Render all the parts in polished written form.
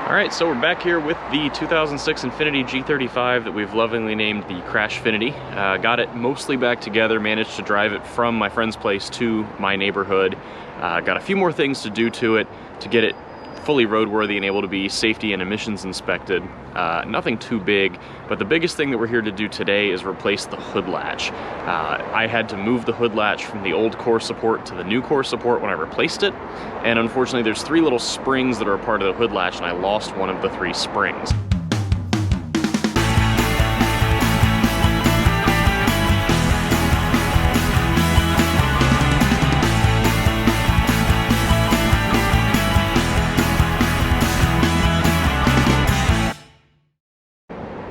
All right, so we're back here with the 2006 Infiniti G35 that we've lovingly named the Crashfiniti. Got it mostly back together, managed to drive it from my friend's place to my neighborhood. Got a few more things to do to it to get it fully roadworthy and able to be safety and emissions inspected. Nothing too big, but the biggest thing that we're here to do today is replace the hood latch. I had to move the hood latch from the old core support to the new core support when I replaced it, and unfortunately there's 3 little springs that are a part of the hood latch, and I lost one of the 3 springs.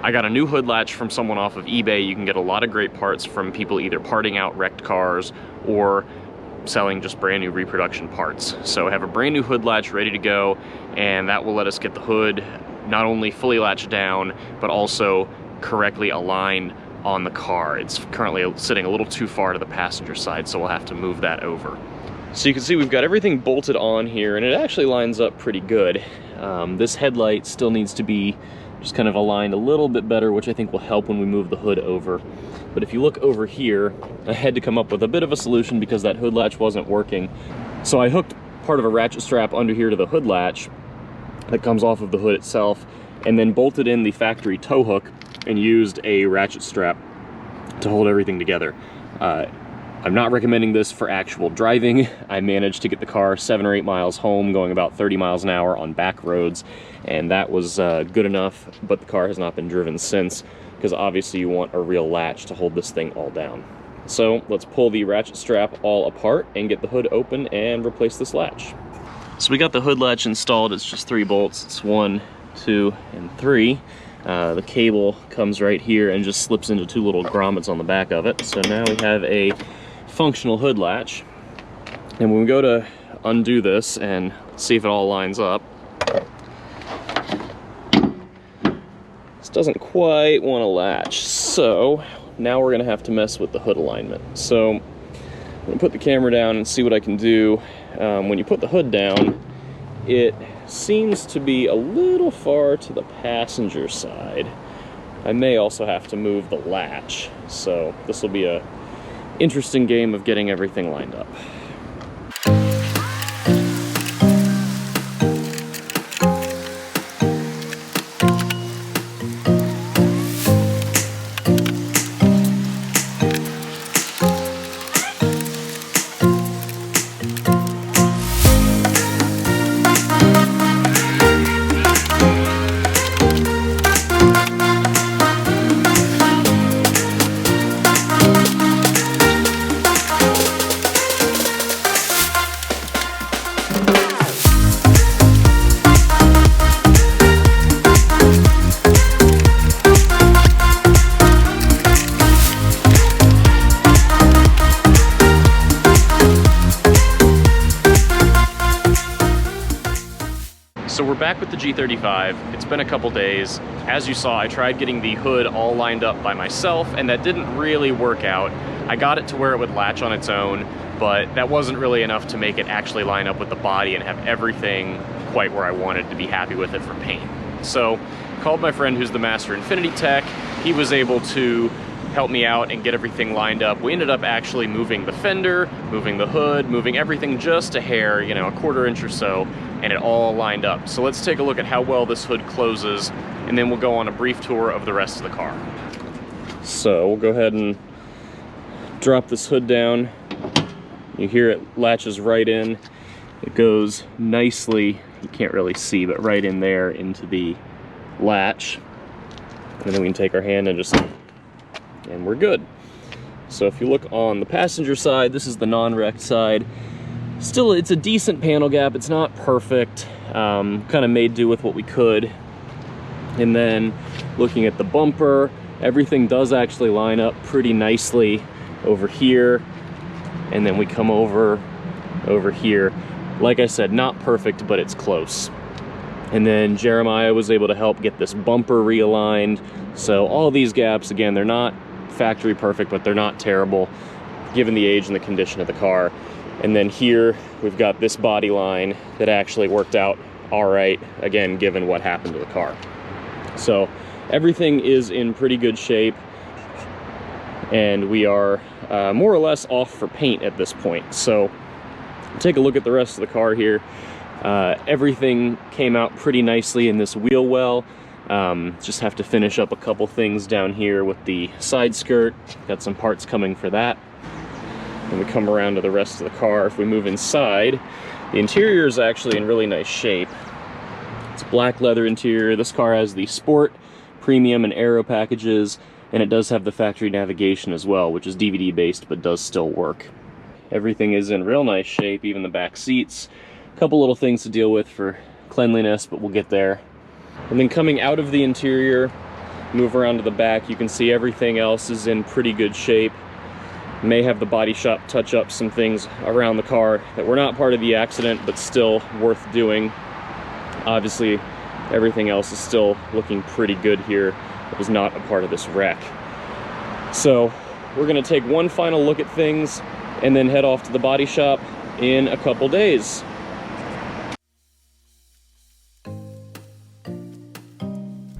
I got a new hood latch from someone off of eBay. You can get a lot of great parts from people either parting out wrecked cars or selling just brand new reproduction parts. So I have a brand new hood latch ready to go, and that will let us get the hood not only fully latched down, but also correctly aligned on the car. It's currently sitting a little too far to the passenger side, so we'll have to move that over. So you can see we've got everything bolted on here, and it actually lines up pretty good. This headlight still needs to be just kind of aligned a little bit better, which I think will help when we move the hood over. But if you look over here, I had to come up with a bit of a solution because that hood latch wasn't working. So I hooked part of a ratchet strap under here to the hood latch that comes off of the hood itself, and then bolted in the factory tow hook and used a ratchet strap to hold everything together. I'm not recommending this for actual driving. I managed to get the car 7 or 8 miles home, going about 30 miles an hour on back roads, and that was good enough, but the car has not been driven since, because obviously you want a real latch to hold this thing all down. So let's pull the ratchet strap all apart and get the hood open and replace this latch. So we got the hood latch installed. It's just 3 bolts. It's 1, 2, and 3. The cable comes right here and just slips into 2 little grommets on the back of it. So now we have a functional hood latch, and when we go to undo this and see if it all lines up, this doesn't quite want to latch, so now we're gonna have to mess with the hood alignment. So I'm gonna put the camera down and see what I can do. When you put the hood down, it seems to be a little far to the passenger side. I may also have to move the latch, so this will be a interesting game of getting everything lined up. So we're back with the G35. It's been a couple days. As you saw, I tried getting the hood all lined up by myself, and that didn't really work out. I got it to where it would latch on its own, but that wasn't really enough to make it actually line up with the body and have everything quite where I wanted to be happy with it for paint. So called my friend who's the master Infiniti tech. He was able to help me out and get everything lined up. We ended up actually moving the fender, moving the hood, moving everything just a hair, you know, a 1/4 inch or so, and it all lined up. So let's take a look at how well this hood closes, and then we'll go on a brief tour of the rest of the car. So we'll go ahead and drop this hood down. You hear it latches right in. It goes nicely, you can't really see, but right in there into the latch. And then we can take our hand and and we're good. So if you look on the passenger side, this is the non-wrecked side. Still, it's a decent panel gap. It's not perfect. Kind of made do with what we could. And then looking at the bumper, everything does actually line up pretty nicely over here. And then we come over here. Like I said, not perfect, but it's close. And then Jeremiah was able to help get this bumper realigned. So all these gaps, again, they're not factory perfect, but they're not terrible given the age and the condition of the car. And then here we've got this body line that actually worked out all right, again, given what happened to the car. So everything is in pretty good shape, and we are more or less off for paint at this point. So take a look at the rest of the car here. Everything came out pretty nicely in this wheel well. Just have to finish up a couple things down here with the side skirt. Got some parts coming for that. And we come around to the rest of the car. If we move inside, the interior is actually in really nice shape. It's black leather interior. This car has the Sport, Premium, and Aero packages, and it does have the factory navigation as well, which is DVD based but does still work. Everything is in real nice shape, even the back seats. A couple little things to deal with for cleanliness, but we'll get there. And then coming out of the interior, move around to the back, you can see everything else is in pretty good shape. May have the body shop touch up some things around the car that were not part of the accident, but still worth doing. Obviously, everything else is still looking pretty good here. It was not a part of this wreck. So we're gonna take one final look at things and then head off to the body shop in a couple days.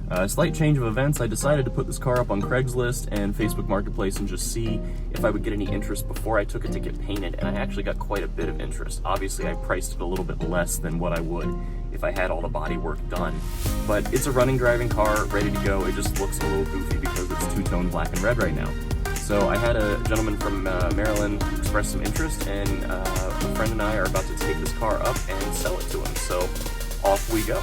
A slight change of events. I decided to put this car up on Craigslist and Facebook Marketplace and just see if I would get any interest before I took it to get painted, and I actually got quite a bit of interest. Obviously, I priced it a little bit less than what I would if I had all the body work done, but it's a running, driving car, ready to go. It just looks a little goofy because it's two-tone black and red right now. So I had a gentleman from Maryland express some interest, and a friend and I are about to take this car up and sell it to him. So off we go.